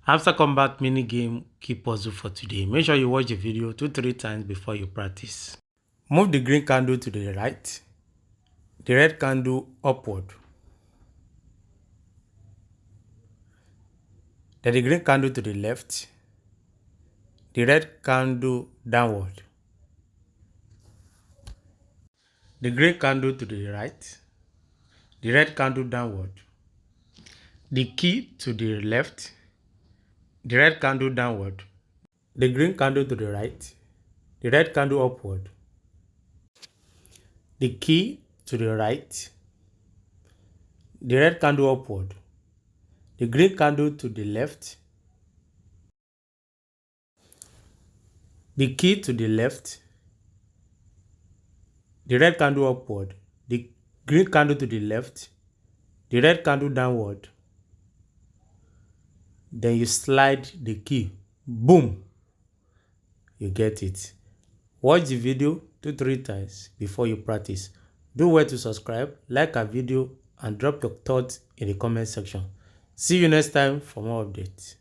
Hamster Kombat mini game key puzzle for today. Make sure you watch the video 2-3 times before you practice. Move the green candle to the right, the red candle upward, then the green candle to the left, the red candle downward, the green candle to the right, the red candle downward, the key to the left, the red candle downward, the green candle to the right, the red candle upward, the key to the right, the red candle upward, the green candle to the left, the key to the left, the red candle upward, the green candle to the left, the red candle downward. Then you slide the key. Boom! You get it. Watch the video 2-3 times before you practice. Do well to subscribe, like our video, and drop your thoughts in the comment section. See you next time for more updates.